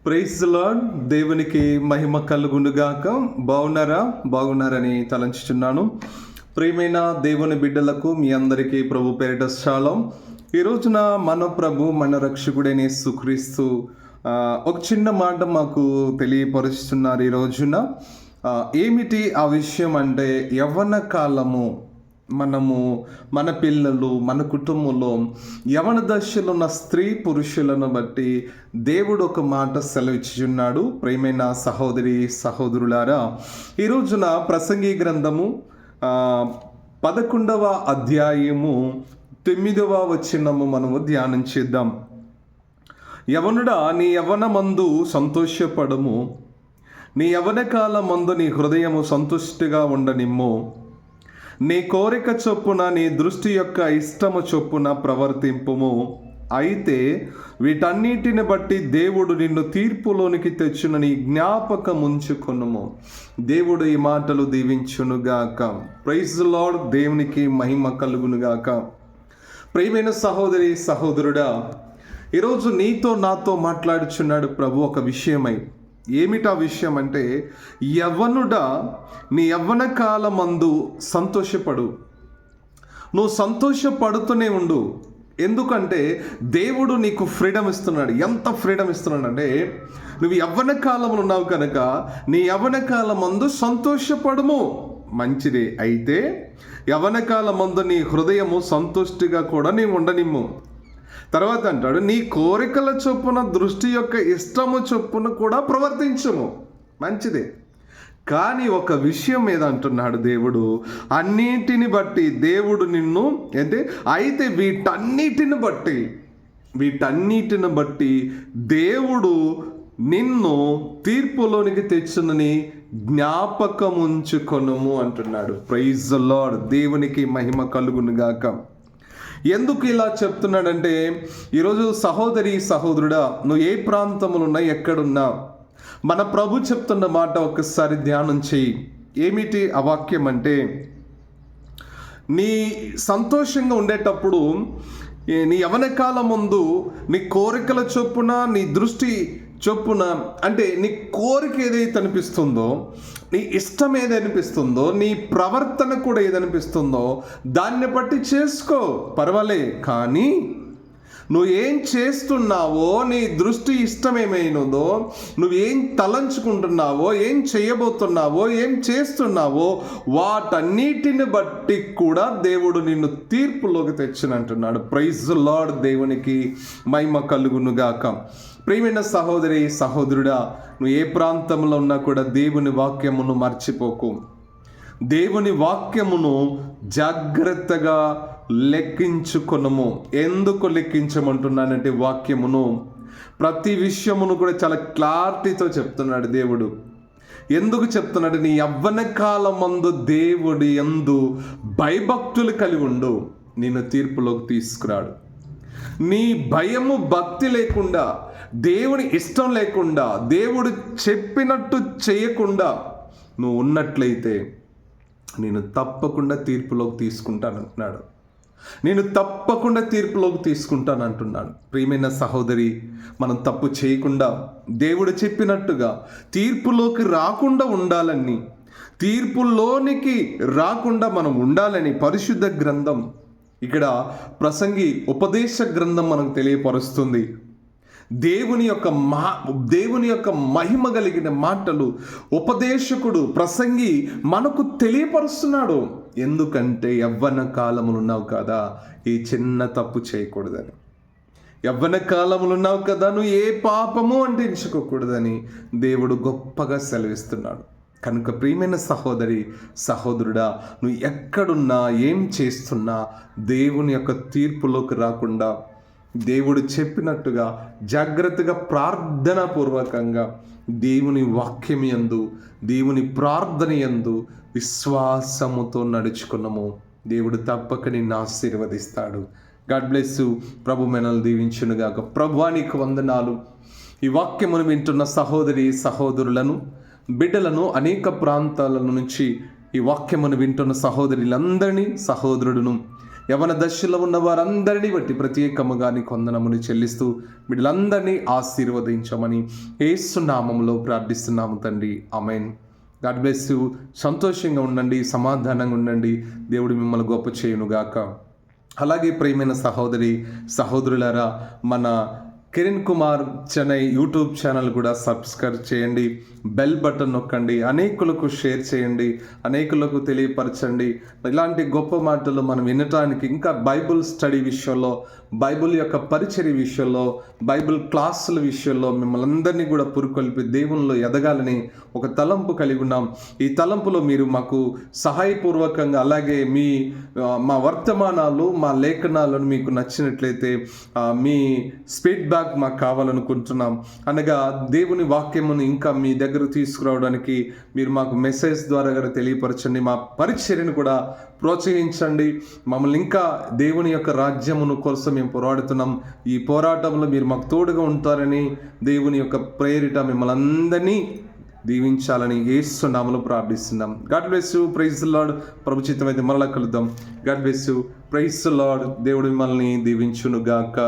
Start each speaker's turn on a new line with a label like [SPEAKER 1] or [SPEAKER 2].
[SPEAKER 1] Praise Lord. దేవునికి మహిమ కలుగునుగాక. బాగున్నారని తలంచుచున్నాను. ప్రియమైన దేవుని బిడ్డలకు మీ అందరికీ ప్రభు పేరిట శాలం. ఈ రోజున మన ప్రభు మన రక్షకుడైన యేసుక్రీస్తు ఒక చిన్న మాట మాకు తెలియపరుస్తున్నారు. ఈ రోజున ఏమిటి ఆ విషయం అంటే, యవ్వన కాలము మనము మన పిల్లలు మన కుటుంబంలో యవన దశలో ఉన్న స్త్రీ పురుషులను బట్టి దేవుడు ఒక మాట సెలవిచ్చుచున్నాడు. ప్రియమైన సహోదరి సహోదరులారా, ఈ రోజున ప్రసంగి గ్రంథము 11వ అధ్యాయము 9వ వచనము మనము ధ్యానం చేద్దాం. యవనుడా, నీ యవనమందు సంతోషపడము, నీ యవన కాలమందు నీ హృదయము సంతుష్టిగా ఉండనిమ్ము. నీ కోరిక చొప్పున నీ దృష్టి యొక్క ఇష్టము చొప్పున ప్రవర్తింపుము. అయితే వీటన్నిటిని బట్టి దేవుడు నిన్ను తీర్పులోనికి తెచ్చున నీ జ్ఞాపకముంచుకొనుము. దేవుడు ఈ మాటలు దీవించునుగాక. Praise Lord. దేవునికి మహిమ కలుగునుగాక. ప్రియమైన సహోదరి సహోదరుడా, ఈరోజు నీతో నాతో మాట్లాడుచున్నాడు ప్రభు ఒక విషయమై. ఏమిటా విషయం అంటే, యవ్వనుడా, నీ యవ్వన కాలమందు సంతోషపడు. నువ్వు సంతోషపడుతూనే ఉండు. ఎందుకంటే దేవుడు నీకు ఫ్రీడమ్ ఇస్తున్నాడు. ఎంత ఫ్రీడమ్ ఇస్తున్నాడు అంటే, నువ్వు యవ్వన కాలంలో ఉన్నావు కనుక నీ యవ్వన కాలమందు సంతోషపడుము. మంచిదే. అయితే యవ్వన కాలమందు నీ హృదయము సంతుష్టిగా కూడా నీ ఉండనిమ్ము. తర్వాత అంటాడు, నీ కోరికల చొప్పున దృష్టి యొక్క ఇష్టము చొప్పున కూడా ప్రవర్తించము. మంచిదే. కానీ ఒక విషయం మీద అంటున్నాడు దేవుడు, అన్నిటిని బట్టి దేవుడు నిన్ను అయితే వీటన్నిటిని బట్టి దేవుడు నిన్ను తీర్పులోనికి తెచ్చునని జ్ఞాపకముంచుకొనుము అంటున్నాడు. Praise the lord. దేవునికి మహిమ కలుగునుగాక. ఎందుకు ఇలా చెప్తున్నాడంటే, ఈరోజు సహోదరి సహోదరుడా, నువ్వు ఏ ప్రాంతంలో ఉన్నా ఎక్కడున్నా మన ప్రభు చెప్తున్న మాట ఒక్కసారి ధ్యానం చేయి. ఏమిటి ఆ వాక్యం అంటే, నీ సంతోషంగా ఉండేటప్పుడు నీ యవన కాలం ముందు నీ కోరికల చొప్పున నీ దృష్టి చొప్పున, అంటే నీ కోరిక ఏదైతే అనిపిస్తుందో, నీ ఇష్టం ఏదనిపిస్తుందో, నీ ప్రవర్తన కూడా ఏదనిపిస్తుందో దాన్ని బట్టి చేసుకో, పర్వాలే. కానీ నువ్వు ఏం చేస్తున్నావో, నీ దృష్టి ఇష్టం ఏమైనదో, నువ్వేం తలంచుకుంటున్నావో, ఏం చేయబోతున్నావో, ఏం చేస్తున్నావో వాటన్నిటిని బట్టి కూడా దేవుడు నిన్ను తీర్పులోకి తెచ్చినంటున్నాడు. Praise the lord. దేవునికి మహిమ కలుగునుగాక. ప్రియమైన సహోదరి సహోదరుడా, నువ్వు ఏ ప్రాంతంలో ఉన్నా కూడా దేవుని వాక్యమును మర్చిపోకు. దేవుని వాక్యమును జాగ్రత్తగా లెక్కించుకొనుము. ఎందుకు లెక్కించమంటున్నానంటే, వాక్యమును ప్రతి విషయమును కూడా చాలా క్లారిటీతో చెప్తున్నాడు దేవుడు. ఎందుకు చెప్తున్నాడు? నీ యవ్వన కాలమందు దేవుడి యందు భయభక్తులు కలిగి ఉండు, నిన్ను తీర్పులోకి తీసుకురాడు. నీ భయము భక్తి లేకుండా, దేవుని ఇష్టం లేకుండా, దేవుడు చెప్పినట్టు చేయకుండా నువ్వు ఉన్నట్లయితే నేను తప్పకుండా తీర్పులోకి తీసుకుంటానంటున్నాడు. ప్రియమైన సహోదరి, మనం తప్పు చేయకుండా దేవుడు చెప్పినట్టుగా తీర్పులోకి రాకుండా ఉండాలని, తీర్పులోనికి రాకుండా మనం ఉండాలని పరిశుద్ధ గ్రంథం, ఇక్కడ ప్రసంగి ఉపదేశ గ్రంథం మనకు తెలియపరుస్తుంది. దేవుని యొక్క మహిమ కలిగిన మాటలు ఉపదేశకుడు ప్రసంగి మనకు తెలియపరుస్తున్నాడు. ఎందుకంటే యవ్వన కాలములు ఉన్నావు కదా, ఈ చిన్న తప్పు చేయకూడదని. యవ్వన కాలములు ఉన్నావు కదా, నువ్వు ఏ పాపము అంటించుకోకూడదని దేవుడు గొప్పగా సెలవిస్తున్నాడు. కనుక ప్రియమైన సహోదరి సహోదరుడా, నువ్వు ఎక్కడున్నా ఏం చేస్తున్నా దేవుని యొక్క తీర్పులోకి రాకుండా దేవుడు చెప్పినట్టుగా జాగ్రత్తగా ప్రార్థనాపూర్వకంగా దేవుని వాక్యం యందు, దేవుని ప్రార్థన యందు విశ్వాసముతో నడుచుకున్నాము. దేవుడు తప్పక నిన్ను ఆశీర్వదిస్తాడు. God bless you. ప్రభు మనల్ని దీవించునుగాక. ప్రభువానికి వందనాలు. ఈ వాక్యమును వింటున్న సహోదరి సహోదరులను, బిడ్డలను, అనేక ప్రాంతాల నుంచి ఈ వాక్యమును వింటున్న సహోదరులందరినీ, సహోదరుడును యవన దశలో ఉన్న వారందరినీ బట్టి ప్రత్యేకముగా నీ వందనములు చెల్లిస్తూ వీళ్ళందరినీ ఆశీర్వదించమని యేసు నామములో ప్రార్థిస్తున్నాము తండ్రి. ఆమేన్. God bless you. సంతోషంగా ఉండండి, సమాధానంగా ఉండండి. దేవుడు మిమ్మల్ని గొప్ప చేయునుగాక. అలాగే ప్రియమైన సహోదరులారా, మన కిరణ్ కుమార్ చెన్నై యూట్యూబ్ ఛానల్ కూడా సబ్స్క్రైబ్ చేయండి, బెల్ బటన్ నొక్కండి, అనేకులకు షేర్ చేయండి, అనేకులకు తెలియపరచండి. ఇలాంటి గొప్ప మాటలు మనం వినటానికి, ఇంకా బైబుల్ స్టడీ విషయంలో, బైబుల్ యొక్క పరిచర్య విషయంలో, బైబుల్ క్లాసుల విషయంలో మిమ్మల్ని అందరినీ కూడా పురుకొల్పి దేవునిలో ఎదగాలని ఒక తలంపు కలిగి ఉన్నాం. ఈ తలంపులో మీరు మాకు సహాయపూర్వకంగా, అలాగే మా వర్తమానాలు, మా లేఖనాలను మీకు నచ్చినట్లయితే మీ ఫీడ్బ్యాక్ మాకు కావాలనుకుంటున్నాం. అనగా దేవుని వాక్యమును ఇంకా మీ దగ్గరకు తీసుకురావడానికి మీరు మాకు మెసేజ్ ద్వారా కూడా తెలియపరచండి. మా పరిచర్యను కూడా ప్రోత్సహించండి. మమ్మల్ని ఇంకా దేవుని యొక్క రాజ్యమును కోసం మేము పోరాడుతున్నాం. ఈ పోరాటంలో మీరు మాకు తోడుగా ఉంటారని దేవుని యొక్క ప్రేరిట మిమ్మల్ని అందరినీ దీవించాలని యేసు నామములో ప్రార్థిస్తున్నాం. God bless you. Praise the lord. ప్రభు చిత్తమైతే మరలా కలుద్దాం. God bless you. Praise the lord. దేవుడు మిమ్మల్ని దీవించును గాక.